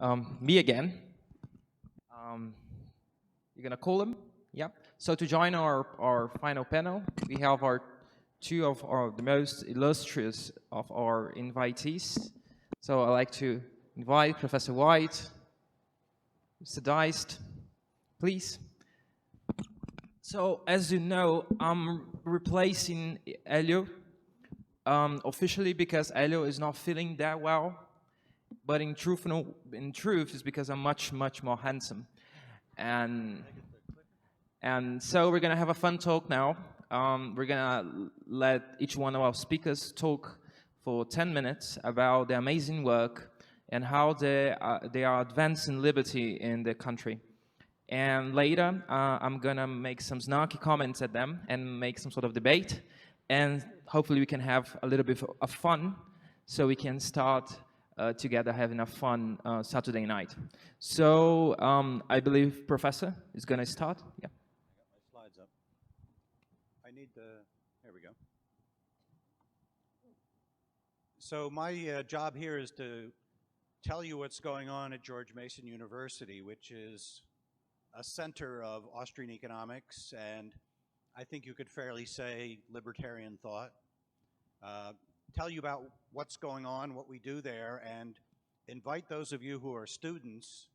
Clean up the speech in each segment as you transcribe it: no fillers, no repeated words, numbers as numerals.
Me again. You're gonna call him? Yep. So to join our final panel, we have two of the most illustrious of our invitees. So I'd like to invite Professor White, Mr. Deist, please. So as you know, I'm replacing Elio officially because Elio is not feeling that well. But in truth, it's because I'm much more handsome, and so we're gonna have a fun talk now. We're gonna let each one of our speakers talk for 10 minutes about their amazing work and how they are advancing liberty in the country. And later, I'm gonna make some snarky comments at them and make some sort of debate, and hopefully we can have a little bit of fun, so we can start together having a fun Saturday night. So I believe Professor is going to start. Yeah. I got my slides up. I need the, there we go. So my job here is to tell you what's going on at George Mason University, which is a center of Austrian economics, and I think you could fairly say libertarian thought. Tell you about what's going on, what we do there, and invite those of you who are students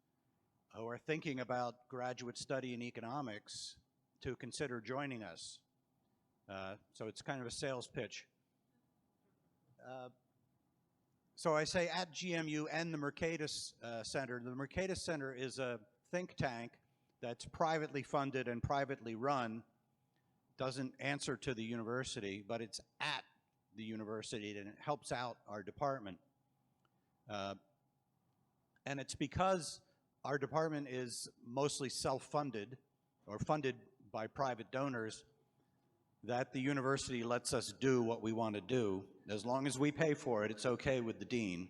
who are thinking about graduate study in economics to consider joining us. So it's kind of a sales pitch. So I say at GMU and the Mercatus Center. The Mercatus Center is a think tank that's privately funded and privately run, doesn't answer to the university, but it's at the university, and it helps out our department. And it's because our department is mostly self-funded or funded by private donors that the university lets us do what we want to do. As long as we pay for it, it's okay with the dean.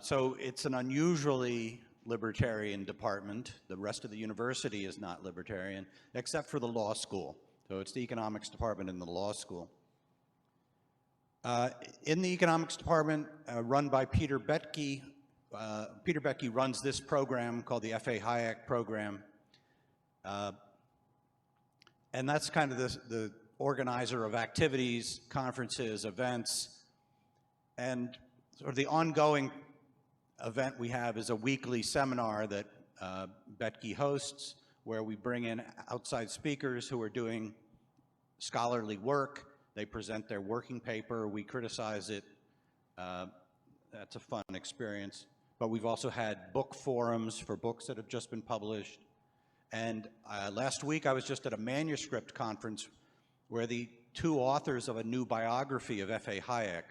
So it's an unusually libertarian department. The rest of the university is not libertarian, except for the law school. So it's the economics department in the law school. In the economics department, run by Peter Boettke, Peter Boettke runs this program called the F.A. Hayek program. And that's kind of the organizer of activities, conferences, events. And sort of the ongoing event we have is a weekly seminar that Boettke hosts, where we bring in outside speakers who are doing scholarly work. They present their working paper, we criticize it. That's a fun experience. But we've also had book forums for books that have just been published. And last week I was just at a manuscript conference where the two authors of a new biography of F.A. Hayek,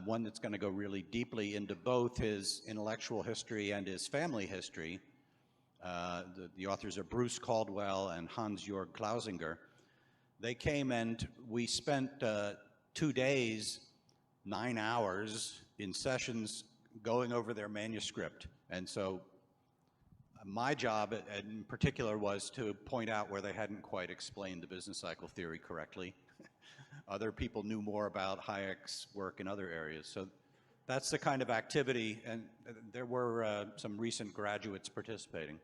one that's going to go really deeply into both his intellectual history and his family history. The authors are Bruce Caldwell and Hans-Jörg Klausinger. They came and we spent 2 days, 9 hours in sessions going over their manuscript. And so my job in particular was to point out where they hadn't quite explained the business cycle theory correctly. Other people knew more about Hayek's work in other areas. So that's the kind of activity, and there were some recent graduates participating.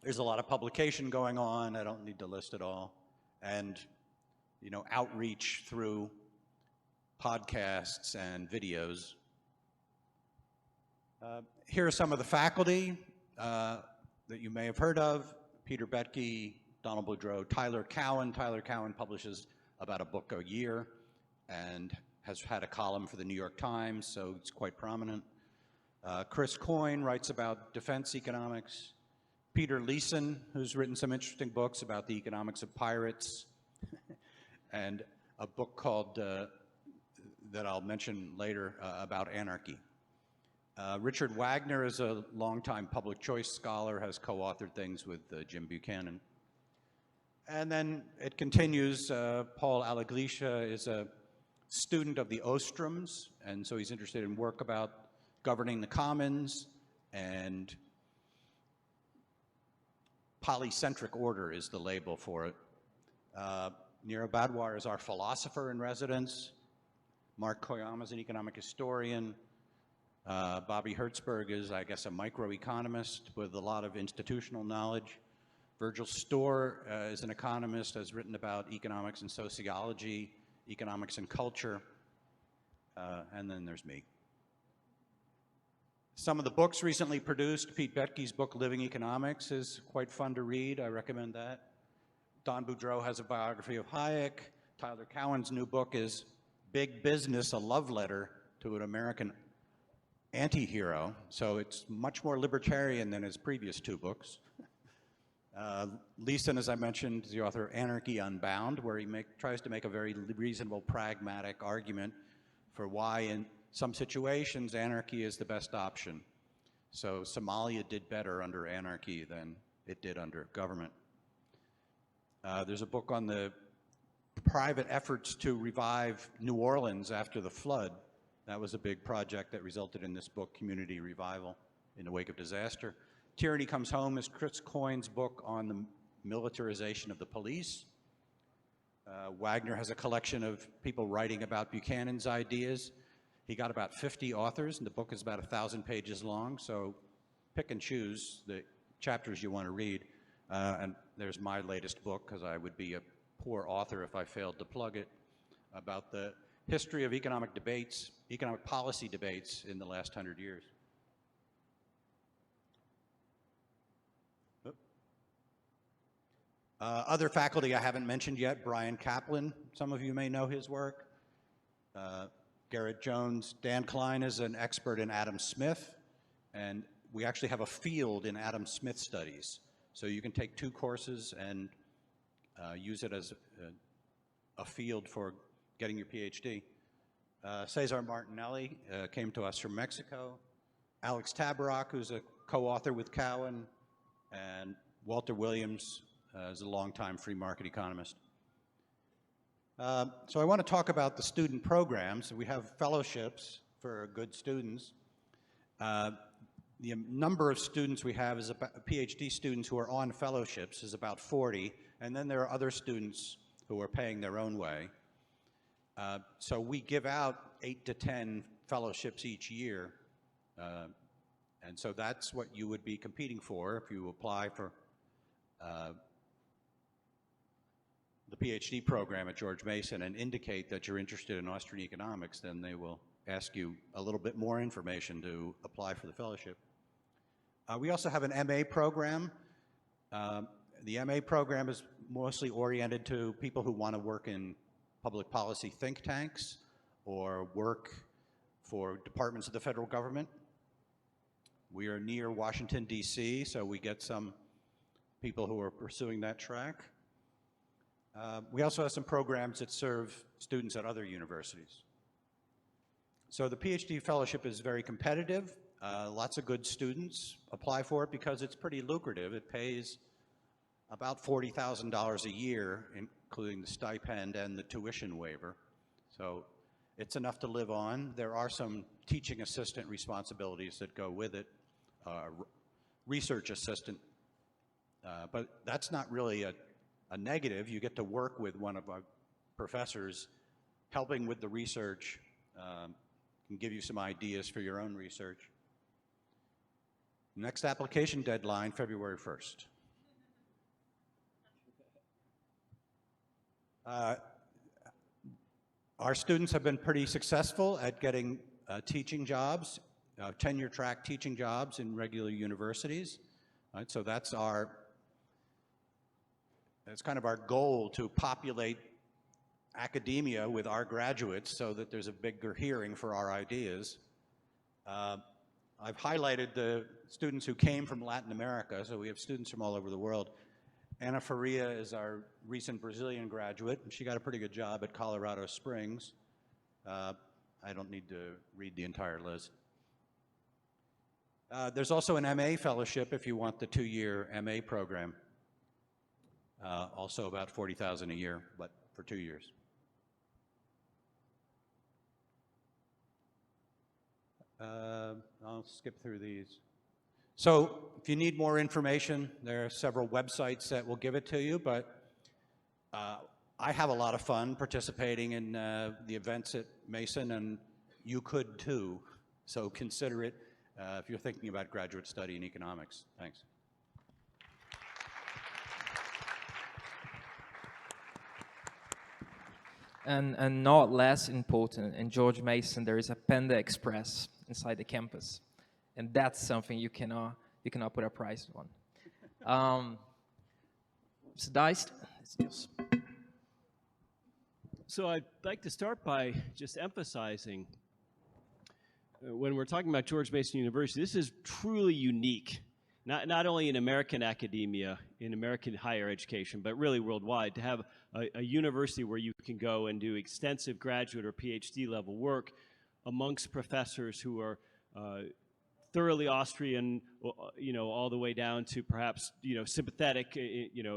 There's a lot of publication going on. I don't need to list it all. And, you know, outreach through podcasts and videos. Here are some of the faculty that you may have heard of. Peter Boettke, Donald Boudreau, Tyler Cowen. Tyler Cowen publishes about a book a year and has had a column for the New York Times, so it's quite prominent. Chris Coyne writes about defense economics. Peter Leeson, who's written some interesting books about the economics of pirates, and a book called, that I'll mention later, about anarchy. Richard Wagner is a longtime public choice scholar, has co-authored things with Jim Buchanan. And then it continues, Paul Alaglisha is a student of the Ostroms, and so he's interested in work about governing the commons, and polycentric order is the label for it. Nira Badwar is our philosopher in residence. Mark Koyama is an economic historian. Bobby Hertzberg is, I guess, a microeconomist with a lot of institutional knowledge. Virgil Storr is an economist, has written about economics and sociology, economics and culture, and then there's me. Some of the books recently produced, Pete Boettke's book, Living Economics, is quite fun to read. I recommend that. Don Boudreau has a biography of Hayek. Tyler Cowen's new book is Big Business, a Love Letter to an American Anti-Hero. So it's much more libertarian than his previous two books. Leeson, as I mentioned, is the author of Anarchy Unbound, where he tries to make a very reasonable, pragmatic argument for why in some situations anarchy is the best option. So Somalia did better under anarchy than it did under government. There's a book on the private efforts to revive New Orleans after the flood. That was a big project that resulted in this book, Community Revival in the Wake of Disaster. Tyranny Comes Home is Chris Coyne's book on the militarization of the police. Wagner has a collection of people writing about Buchanan's ideas. He got about 50 authors, and the book is about 1,000 pages long, so pick and choose the chapters you want to read. And there's my latest book, because I would be a poor author if I failed to plug it, about the history of economic debates, economic policy debates in the last 100 years. Other faculty I haven't mentioned yet, Brian Kaplan, some of you may know his work. Garrett Jones, Dan Klein is an expert in Adam Smith, and we actually have a field in Adam Smith studies. So you can take 2 courses and use it as a field for getting your PhD. Cesar Martinelli came to us from Mexico. Alex Tabarrok, who's a co-author with Cowen, and Walter Williams is a longtime free market economist. So I want to talk about the student programs. We have fellowships for good students. The number of students we have is about PhD students who are on fellowships is about 40, and then there are other students who are paying their own way. So we give out 8 to 10 fellowships each year, and so that's what you would be competing for if you apply for the PhD program at George Mason and indicate that you're interested in Austrian economics. Then they will ask you a little bit more information to apply for the fellowship. We also have an MA program. The MA program is mostly oriented to people who want to work in public policy think tanks or work for departments of the federal government. We are near Washington, D.C., so we get some people who are pursuing that track. We also have some programs that serve students at other universities. So the PhD fellowship is very competitive. Lots of good students apply for it because it's pretty lucrative. It pays about $40,000 a year, including the stipend and the tuition waiver. So it's enough to live on. There are some teaching assistant responsibilities that go with it, research assistant, but that's not really a negative. You get to work with one of our professors helping with the research, can give you some ideas for your own research. Next application deadline, February 1st. Our students have been pretty successful at getting teaching jobs, tenure track teaching jobs in regular universities. Right? So that's kind of our goal, to populate academia with our graduates so that there's a bigger hearing for our ideas. I've highlighted the students who came from Latin America, so we have students from all over the world. Ana Faria is our recent Brazilian graduate, and she got a pretty good job at Colorado Springs. I don't need to read the entire list. There's also an MA fellowship if you want the 2-year MA program. Also about $40,000 a year, but for 2 years. I'll skip through these. So if you need more information, there are several websites that will give it to you, but I have a lot of fun participating in the events at Mason, and you could too. So consider it if you're thinking about graduate study in economics. Thanks. And not less important, in George Mason, there is a Panda Express inside the campus. And that's something you cannot put a price on. So Deist, it's yours. So I'd like to start by just emphasizing when we're talking about George Mason University, this is truly unique, not only in American academia, in American higher education, but really worldwide, to have a university where you can go and do extensive graduate or PhD level work amongst professors who are thoroughly Austrian, all the way down to perhaps, sympathetic,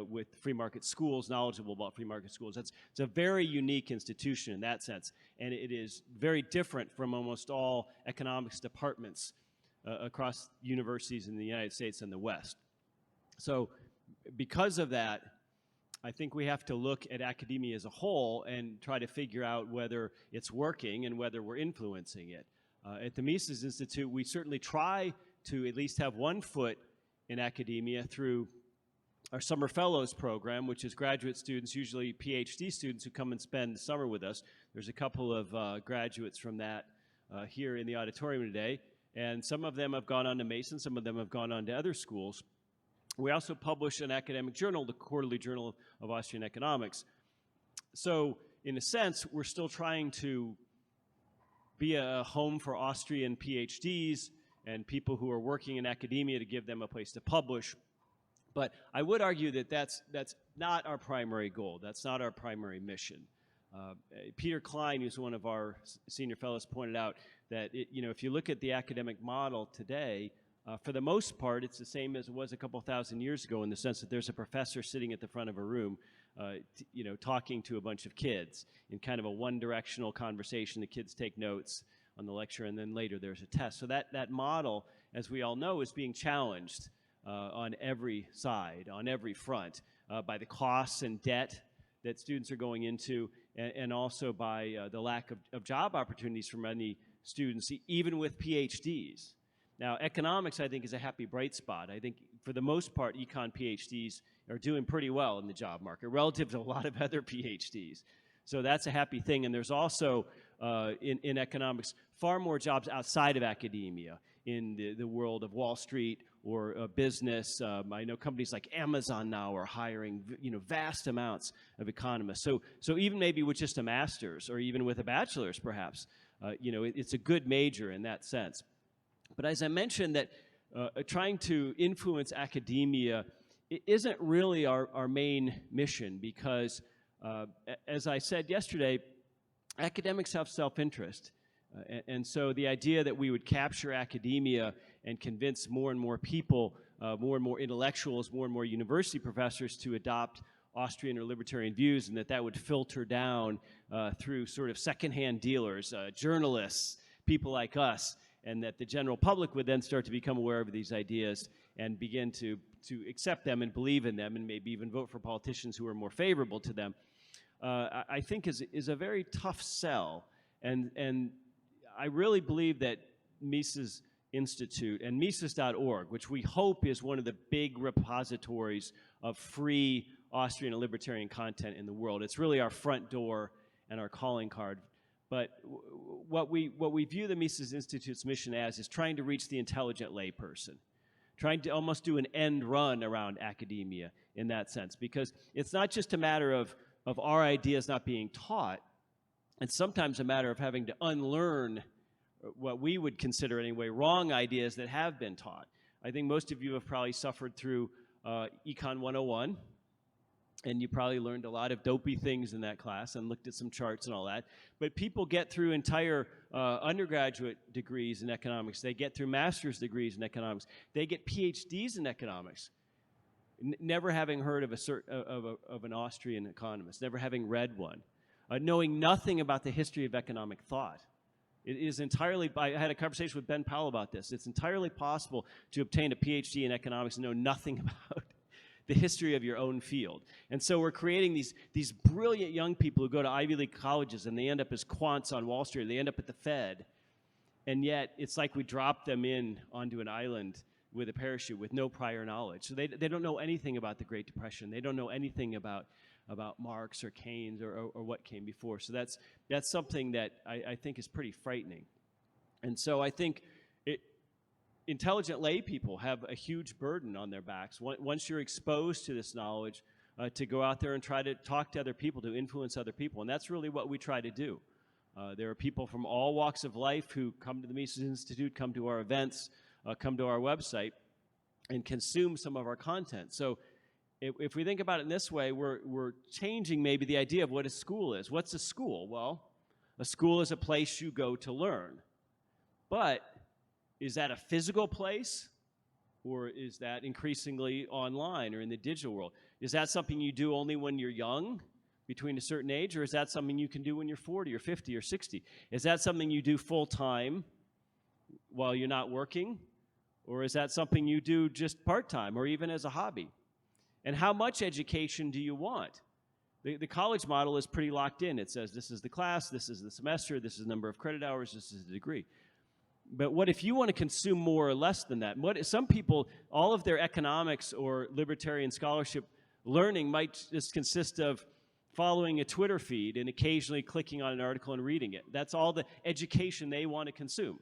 with free market schools, knowledgeable about free market schools. It's a very unique institution in that sense, and it is very different from almost all economics departments across universities in the United States and the West. So because of that, I think we have to look at academia as a whole and try to figure out whether it's working and whether we're influencing it. At the Mises Institute, we certainly try to at least have one foot in academia through our Summer Fellows program, which is graduate students, usually PhD students, who come and spend the summer with us. There's a couple of graduates from that here in the auditorium today, and some of them have gone on to Mason, some of them have gone on to other schools. We also publish an academic journal, the Quarterly Journal of Austrian Economics. So, in a sense, we're still trying to be a home for Austrian PhDs and people who are working in academia to give them a place to publish. But I would argue that that's not our primary goal. That's not our primary mission. Peter Klein, who's one of our senior fellows, pointed out that if you look at the academic model today, for the most part, it's the same as it was a couple thousand years ago, in the sense that there's a professor sitting at the front of a room, talking to a bunch of kids in kind of a one-directional conversation. The kids take notes on the lecture, and then later there's a test. So that model, as we all know, is being challenged on every side, on every front, by the costs and debt that students are going into, and also by the lack of job opportunities for many students, even with PhDs. Now, economics, I think, is a happy bright spot. I think, for the most part, econ PhDs are doing pretty well in the job market relative to a lot of other PhDs. So that's a happy thing. And there's also, in economics, far more jobs outside of academia, in the world of Wall Street or business. I know companies like Amazon now are hiring, vast amounts of economists. So even maybe with just a master's, or even with a bachelor's, perhaps, it's a good major in that sense. But as I mentioned, that trying to influence academia isn't really our main mission, because, as I said yesterday, academics have self-interest. And so the idea that we would capture academia and convince more and more people, more and more intellectuals, more and more university professors to adopt Austrian or libertarian views, and that would filter down through sort of secondhand dealers, journalists, people like us, and that the general public would then start to become aware of these ideas and begin to accept them and believe in them, and maybe even vote for politicians who are more favorable to them, I think is a very tough sell. And I really believe that Mises Institute and Mises.org, which we hope is one of the big repositories of free Austrian and libertarian content in the world. It's really our front door and our calling card. But what we view the Mises Institute's mission as is trying to reach the intelligent layperson, trying to almost do an end run around academia in that sense, because it's not just a matter of our ideas not being taught. It's sometimes a matter of having to unlearn what we would consider, anyway, wrong ideas that have been taught. I think most of you have probably suffered through Econ 101, and you probably learned a lot of dopey things in that class and looked at some charts and all that. But people get through entire undergraduate degrees in economics. They get through master's degrees in economics. They get PhDs in economics, never having heard of an Austrian economist, never having read one, knowing nothing about the history of economic thought. It is entirely, I had a conversation with Ben Powell about this. It's entirely possible to obtain a PhD in economics and know nothing about the history of your own field. And so we're creating these brilliant young people who go to Ivy League colleges, and they end up as quants on Wall Street, or they end up at the Fed. and yet it's like we drop them in onto an island with a parachute with no prior knowledge. So they don't know anything about the Great Depression. They don't know anything about Marx or Keynes or what came before. So that's something that I think is pretty frightening. And so I think intelligent lay people have a huge burden on their backs. Once you're exposed to this knowledge, to go out there and try to talk to other people, to influence other people. And that's really what we try to do. There are people from all walks of life who come to the Mises Institute, come to our events, come to our website, and consume some of our content. So if we think about it in this way, we're changing maybe the idea of what a school is. What's a school? Well, a school is a place you go to learn. But is that a physical place? Or is that increasingly online or in the digital world? Is that something you do only when you're young, between a certain age, or is that something you can do when you're 40 or 50 or 60? Is that something you do full-time while you're not working? Or is that something you do just part-time or even as a hobby? And how much education do you want? The college model is pretty locked in. It says this is the class, this is the semester, this is the number of credit hours, this is the degree. But what if you want to consume more or less than that? Some people, all of their economics or libertarian scholarship learning might just consist of following a Twitter feed and occasionally clicking on an article and reading it. That's all the education they want to consume.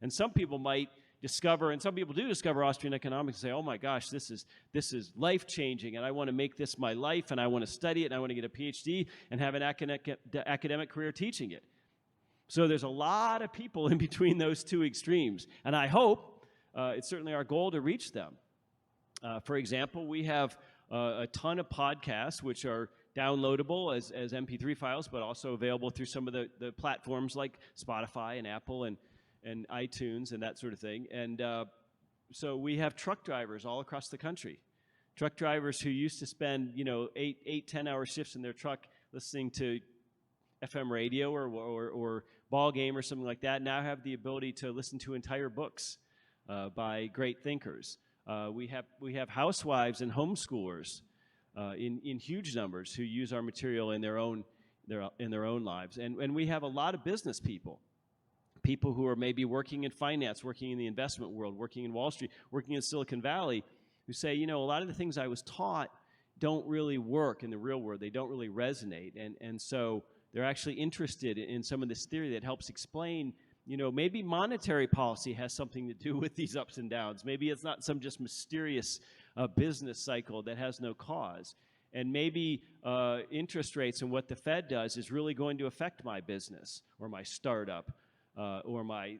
And some people might discover, and some people do discover Austrian economics and say, oh my gosh, this is life-changing, and I want to make this my life, and I want to study it, and I want to get a PhD and have an academic career teaching it. So there's a lot of people in between those two extremes, and I hope it's certainly our goal to reach them. For example, we have a ton of podcasts which are downloadable as MP3 files, but also available through some of the platforms like Spotify and Apple and iTunes and that sort of thing. And so we have truck drivers all across the country. Truck drivers who used to spend 8, 10-hour shifts in their truck listening to FM radio or ball game or something like that now have the ability to listen to entire books by great thinkers. We have housewives and homeschoolers in huge numbers who use our material in their own lives, and we have a lot of business people who are maybe working in finance, working in the investment world, working in Wall Street, working in Silicon Valley, who say, a lot of the things I was taught don't really work in the real world. They don't really resonate, and so they're actually interested in some of this theory that helps explain, maybe monetary policy has something to do with these ups and downs. Maybe it's not some just mysterious business cycle that has no cause. And maybe interest rates and what the Fed does is really going to affect my business or my startup or my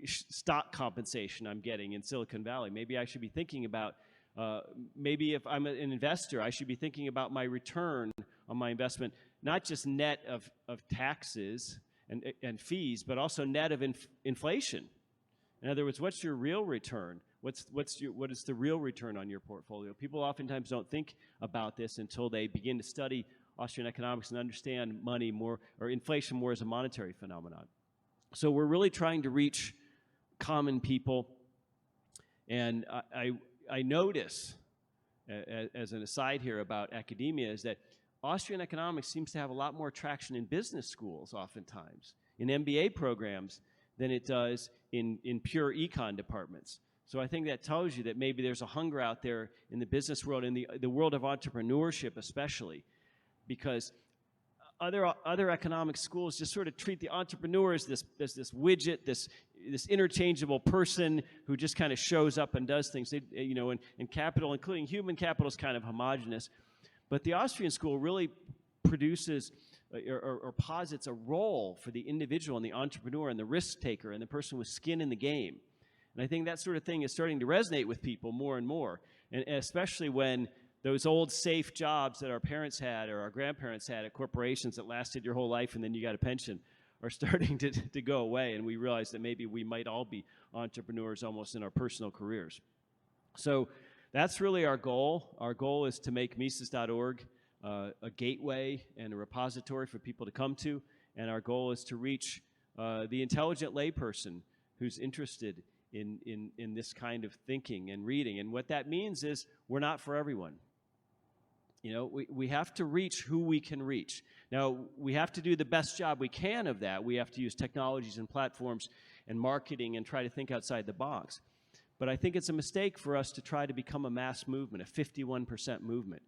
stock compensation I'm getting in Silicon Valley. Maybe I should be thinking about, maybe if I'm an investor, I should be thinking about my return on my investment, not just net of taxes and fees, but also net of inflation. In other words, what's your real return? What is the real return on your portfolio? People oftentimes don't think about this until they begin to study Austrian economics and understand money more, or inflation more, as a monetary phenomenon. So we're really trying to reach common people. And I notice, as an aside here about academia, is that Austrian economics seems to have a lot more traction in business schools oftentimes, in MBA programs, than it does in pure econ departments. So I think that tells you that maybe there's a hunger out there in the business world, in the world of entrepreneurship especially, because other economic schools just sort of treat the entrepreneur as this widget, this interchangeable person who just kind of shows up and does things. And capital, including human capital, is kind of homogenous. But the Austrian school really produces or posits a role for the individual and the entrepreneur and the risk taker and the person with skin in the game. And I think that sort of thing is starting to resonate with people more and more, and especially when those old safe jobs that our parents had or our grandparents had at corporations that lasted your whole life and then you got a pension are starting to go away, and we realize that maybe we might all be entrepreneurs almost in our personal careers. So that's really our goal. Our goal is to make Mises.org a gateway and a repository for people to come to, and our goal is to reach the intelligent layperson who's interested in this kind of thinking and reading. And what that means is we're not for everyone. We have to reach who we can reach. Now, we have to do the best job we can of that. We have to use technologies and platforms and marketing and try to think outside the box. But I think it's a mistake for us to try to become a mass movement, a 51% movement.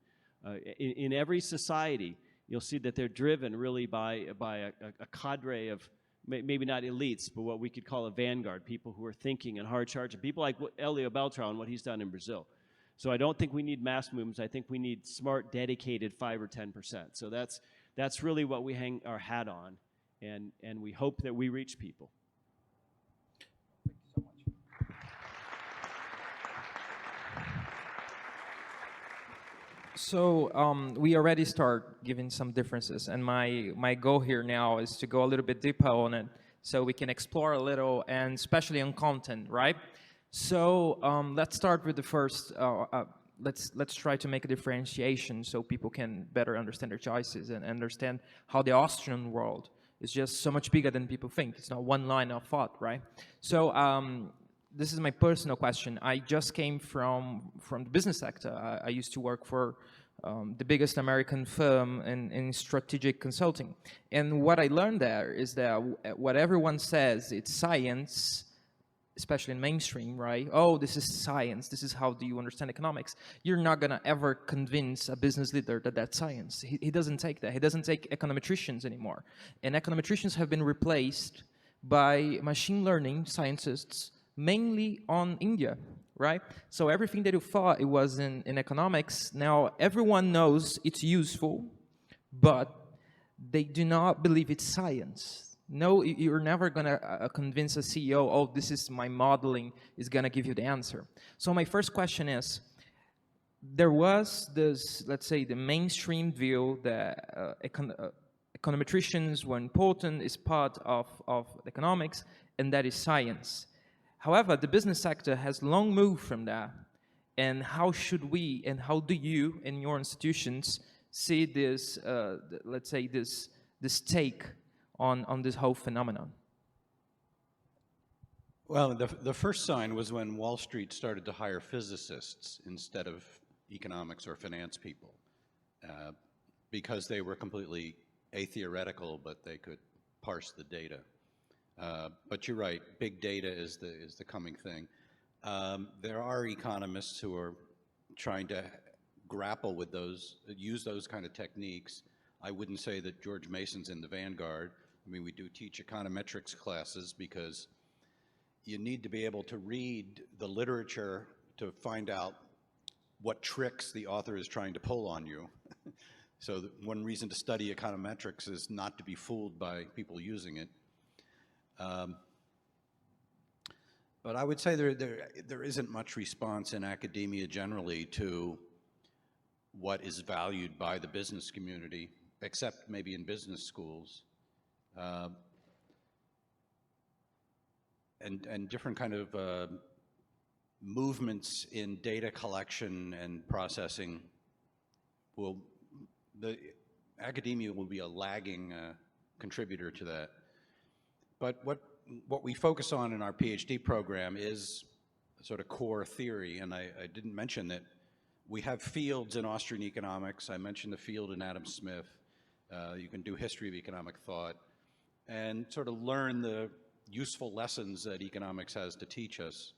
In every society, you'll see that they're driven really by a cadre of, maybe not elites, but what we could call a vanguard, people who are thinking and hard charging, people like Elio Beltran, what he's done in Brazil. So I don't think we need mass movements. I think we need smart, dedicated 5 or 10%. So that's really what we hang our hat on, and we hope that we reach people. So we already start giving some differences, and my goal here now is to go a little bit deeper on it, so we can explore a little, and especially on content, right? So let's start with the first. Let's try to make a differentiation so people can better understand their choices and understand how the Austrian world is just so much bigger than people think. It's not one line of thought, right? So this is my personal question. I just came from the business sector. I used to work for the biggest American firm in strategic consulting. And what I learned there is that what everyone says, it's science, especially in mainstream, right? Oh, this is science. This is how do you understand economics. You're not going to ever convince a business leader that that's science. He doesn't take that. He doesn't take econometricians anymore. And econometricians have been replaced by machine learning scientists, mainly on India, right? So everything that you thought it was in economics, now everyone knows it's useful, but they do not believe it's science. No, you're never gonna convince a CEO, oh, this is my modeling is gonna give you the answer. So my first question is, there was this, let's say, the mainstream view that econometricians were important, is part of economics, and that is science. However, the business sector has long moved from that. And how should we, and how do you in your institutions see this, let's say, this take on this whole phenomenon? Well, the first sign was when Wall Street started to hire physicists instead of economics or finance people, because they were completely atheoretical, but they could parse the data. But you're right, big data is the coming thing. There are economists who are trying to grapple with those, use those kind of techniques. I wouldn't say that George Mason's in the vanguard. I mean, we do teach econometrics classes because you need to be able to read the literature to find out what tricks the author is trying to pull on you. So one reason to study econometrics is not to be fooled by people using it. But I would say there isn't much response in academia generally to what is valued by the business community, except maybe in business schools. And different kind of movements in data collection and processing academia will be a lagging contributor to that. But what we focus on in our PhD program is sort of core theory, and I didn't mention that we have fields in Austrian economics. I mentioned the field in Adam Smith. You can do history of economic thought and sort of learn the useful lessons that economics has to teach us.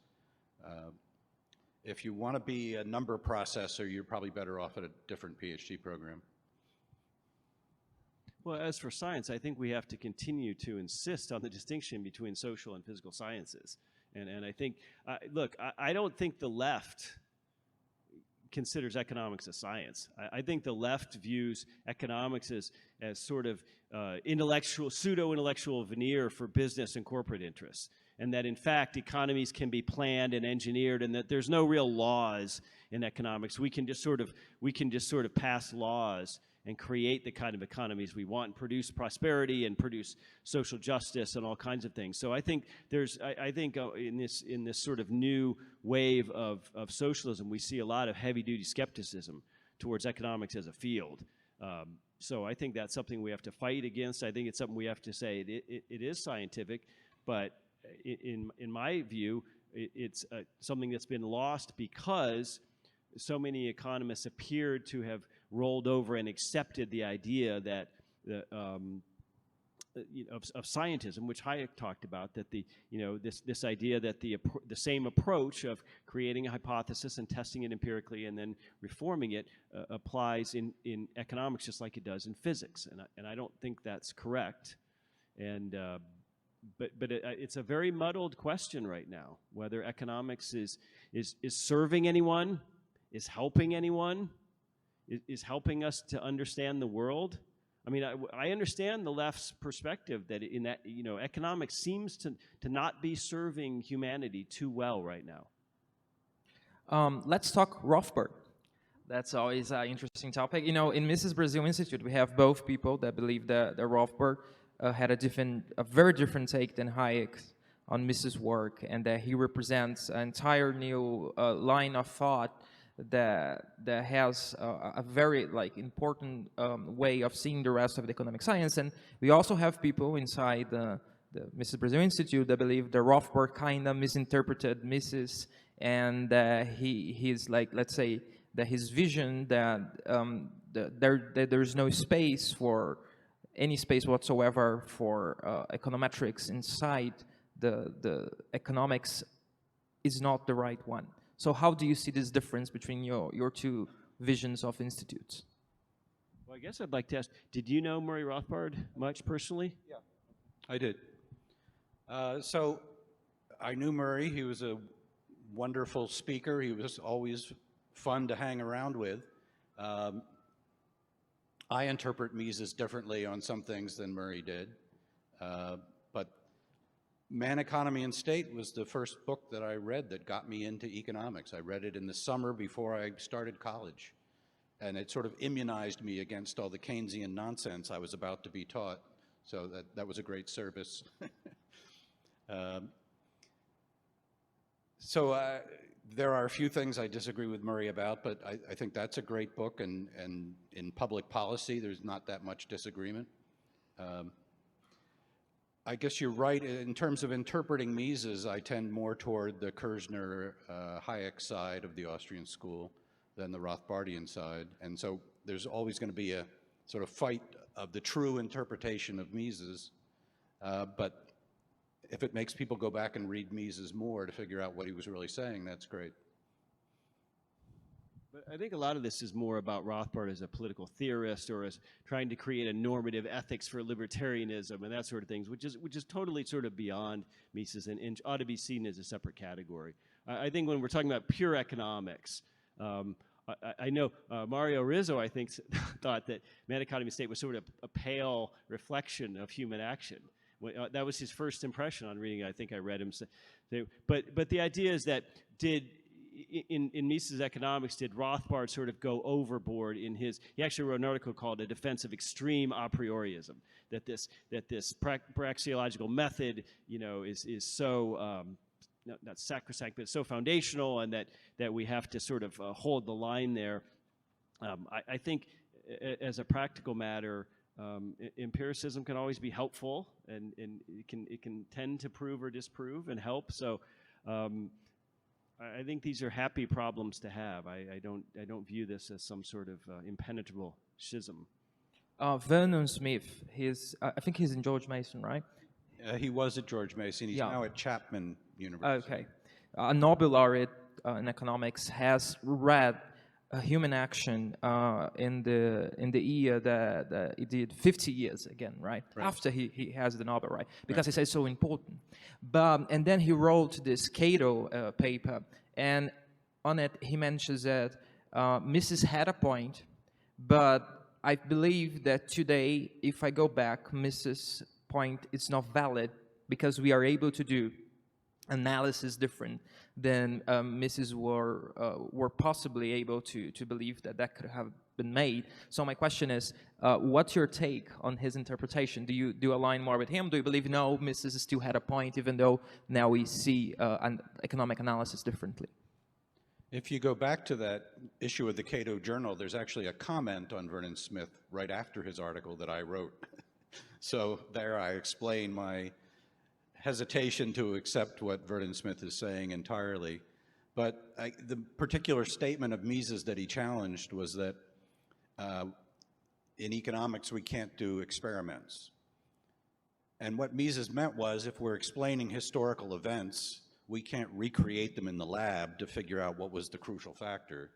If you want to be a number processor, you're probably better off at a different PhD program. Well, as for science, I think we have to continue to insist on the distinction between social and physical sciences. And I think, look, I don't think the left considers economics a science. I think the left views economics as sort of intellectual, pseudo-intellectual veneer for business and corporate interests. And that in fact, economies can be planned and engineered, and that there's no real laws in economics. We can just sort of pass laws and create the kind of economies we want, and produce prosperity and produce social justice and all kinds of things. So I think in this sort of new wave of socialism, we see a lot of heavy-duty skepticism towards economics as a field. So I think that's something we have to fight against. I think it's something we have to say it is scientific, but in my view, it's something that's been lost because so many economists appeared to have rolled over and accepted the idea that of scientism, which Hayek talked about, that this idea that the same approach of creating a hypothesis and testing it empirically and then reforming it applies in economics just like it does in physics, and I don't think that's correct, and but it's a very muddled question right now whether economics is serving anyone, is helping anyone, is helping us to understand the world. I mean, I understand the left's perspective that in that, economics seems to not be serving humanity too well right now. Let's talk Rothbard. That's always an interesting topic. In Mises Brasil Institute, we have both people that believe that Rothbard had a very different take than Hayek on Mises' work, and that he represents an entire new line of thought that has a very important way of seeing the rest of the economic science. And we also have people inside the Mises Brasil Institute that believe that Rothbard kind of misinterpreted Mises, and that he's let's say that his vision that there's no space for any space whatsoever for econometrics inside the economics is not the right one. So how do you see this difference between your two visions of institutes? Well, I guess I'd like to ask, did you know Murray Rothbard much personally? Yeah, I did. So I knew Murray. He was a wonderful speaker. He was always fun to hang around with. I interpret Mises differently on some things than Murray did. But Man, Economy, and State was the first book that I read that got me into economics. I read it in the summer before I started college. And it sort of immunized me against all the Keynesian nonsense I was about to be taught. So that was a great service. There are a few things I disagree with Murray about, but I think that's a great book, and in public policy, there's not that much disagreement. I guess you're right. In terms of interpreting Mises, I tend more toward the Kirzner, Hayek side of the Austrian school than the Rothbardian side. And so there's always going to be a sort of fight of the true interpretation of Mises. But if it makes people go back and read Mises more to figure out what he was really saying, that's great. But I think a lot of this is more about Rothbard as a political theorist, or as trying to create a normative ethics for libertarianism and that sort of things, which is totally sort of beyond Mises and ought to be seen as a separate category. I think when we're talking about pure economics, I know Mario Rizzo, I think, thought that Man, Economy, and State was sort of a pale reflection of human action. That was his first impression on reading it. I think I read him say, but the idea is that in Mises' economics, did Rothbard sort of go overboard in his? He actually wrote an article called "A Defense of Extreme A Priorism," that this praxeological method, is so not sacrosanct, but so foundational, and that we have to sort of hold the line there. I think, as a practical matter, empiricism can always be helpful, and it can tend to prove or disprove and help. So. I think these are happy problems to have. I don't view this as some sort of impenetrable schism. Vernon Smith, I think he's in George Mason, right? He was at George Mason. He's now at Chapman University. Okay. A Nobel laureate in economics has read Human Action in the year that he did 50 years again, right? After he has the Nobel, right? Because he says it's so important. And then he wrote this Cato paper, and on it he mentions that Mises had a point, but I believe that today, if I go back, Mises' point is not valid because we are able to do analysis different than Mises were possibly able to believe that could have been made. So my question is, what's your take on his interpretation? Do you align more with him? Do you believe, no, Mises still had a point, even though now we see an economic analysis differently? If you go back to that issue of the Cato Journal, there's actually a comment on Vernon Smith right after his article that I wrote. So there I explain my hesitation to accept what Vernon Smith is saying entirely. But the particular statement of Mises that he challenged was that in economics we can't do experiments. And what Mises meant was, if we're explaining historical events, we can't recreate them in the lab to figure out what was the crucial factor.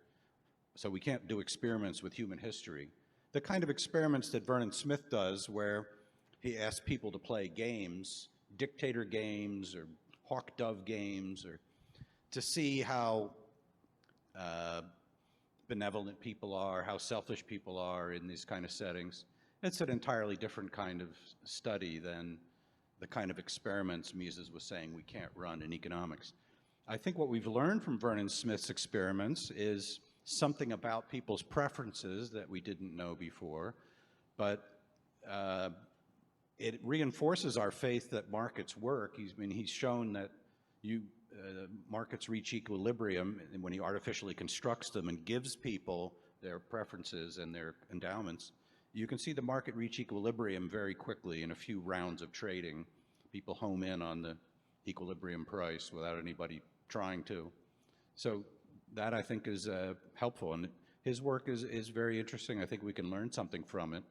So we can't do experiments with human history. The kind of experiments that Vernon Smith does, where he asks people to play games, dictator games or hawk-dove games, or to see how benevolent people are, how selfish people are in these kind of settings. It's an entirely different kind of study than the kind of experiments Mises was saying we can't run in economics. I think what we've learned from Vernon Smith's experiments is something about people's preferences that we didn't know before, but it reinforces our faith that markets work. He's shown that markets reach equilibrium when he artificially constructs them and gives people their preferences and their endowments. You can see the market reach equilibrium very quickly in a few rounds of trading. People home in on the equilibrium price without anybody trying to. So that, I think, is helpful. And his work is very interesting. I think we can learn something from it.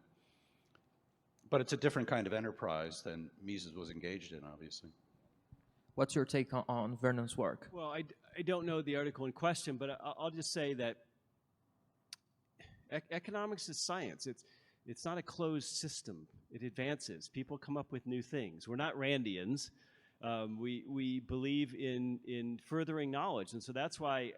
But it's a different kind of enterprise than Mises was engaged in, obviously. What's your take on Vernon's work? Well, I don't know the article in question, but I'll just say that economics is science. It's not a closed system. It advances. People come up with new things. We're not Randians. We believe in furthering knowledge, and so that's why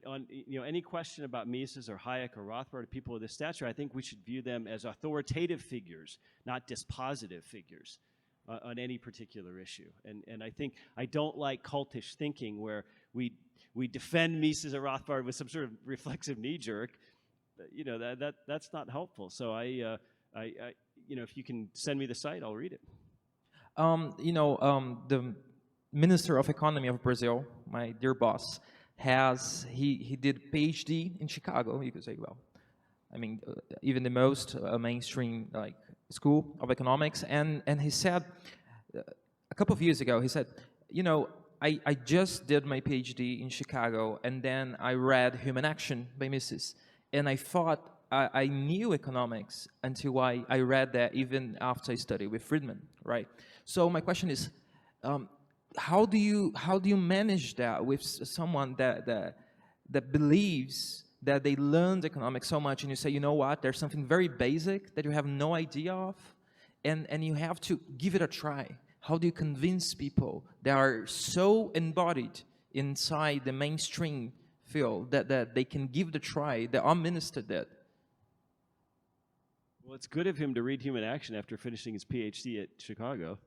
on any question about Mises or Hayek or Rothbard or people of this stature, I think we should view them as authoritative figures, not dispositive figures on any particular issue. And I think I don't like cultish thinking where we defend Mises or Rothbard with some sort of reflexive knee jerk. That's not helpful. So if you can send me the site, I'll read it. The Minister of Economy of Brazil, my dear boss, he did PhD in Chicago. You could say, well, even the most mainstream school of economics, and he said a couple of years ago, he said, I just did my PhD in Chicago, and then I read Human Action by Mises. And I thought I knew economics until I read that, even after I studied with Friedman, right? So my question is, how do you manage that with someone that believes that they learned economics so much, and you say, you know what, there's something very basic that you have no idea of, and you have to give it a try. How do you convince people that are so embodied inside the mainstream field that they can give the try that our minister did? Well, it's good of him to read Human Action after finishing his PhD at Chicago.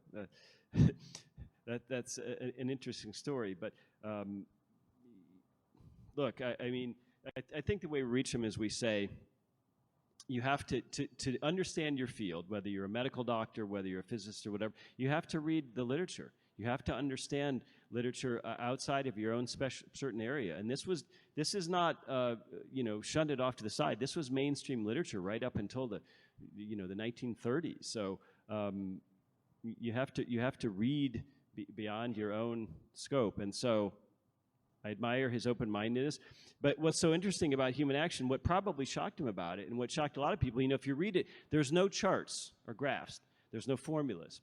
That's an interesting story. But look, I think the way we reach him is we say, you have to understand your field, whether you're a medical doctor, whether you're a physicist or whatever, you have to read the literature. You have to understand literature outside of your own certain area. And this is not shunted off to the side. This was mainstream literature right up until the 1930s. So you have to read beyond your own scope. And so I admire his open-mindedness. But what's so interesting about Human Action, what probably shocked him about it, and what shocked a lot of people, if you read it, there's no charts or graphs. There's no formulas.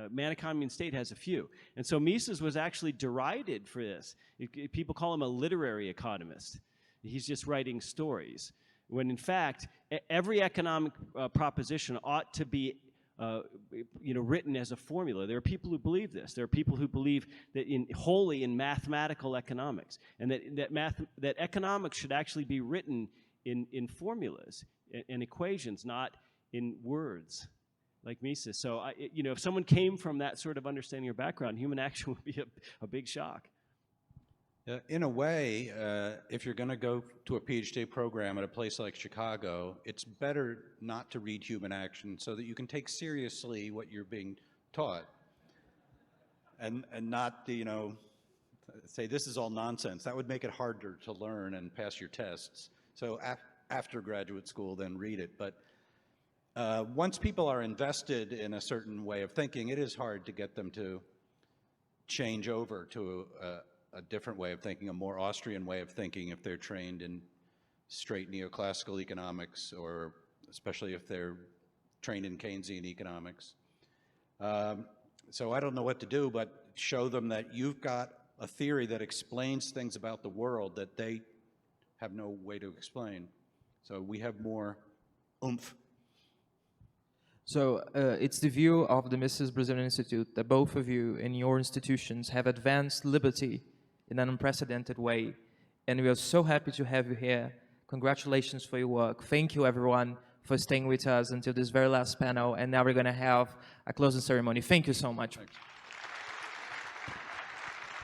Man, Economy, and State has a few. And so Mises was actually derided for this. People call him a literary economist. He's just writing stories. When in fact, every economic proposition ought to be written as a formula. There are people who believe this. There are people who believe that wholly in mathematical economics, and that economics should actually be written in formulas and equations, not in words, like Mises. So, if someone came from that sort of understanding or background, Human Action would be a big shock. In a way, if you're going to go to a PhD program at a place like Chicago, it's better not to read Human Action so that you can take seriously what you're being taught, and not say this is all nonsense. That would make it harder to learn and pass your tests. So after graduate school, then read it. But once people are invested in a certain way of thinking, it is hard to get them to change over to a different way of thinking, a more Austrian way of thinking, if they're trained in straight neoclassical economics, or especially if they're trained in Keynesian economics. So I don't know what to do, but show them that you've got a theory that explains things about the world that they have no way to explain. So we have more oomph. So it's the view of the Mises Brasil Institute that both of you in your institutions have advanced liberty in an unprecedented way. And we are so happy to have you here. Congratulations for your work. Thank you, everyone, for staying with us until this very last panel. And now we're going to have a closing ceremony. Thank you so much. Thanks.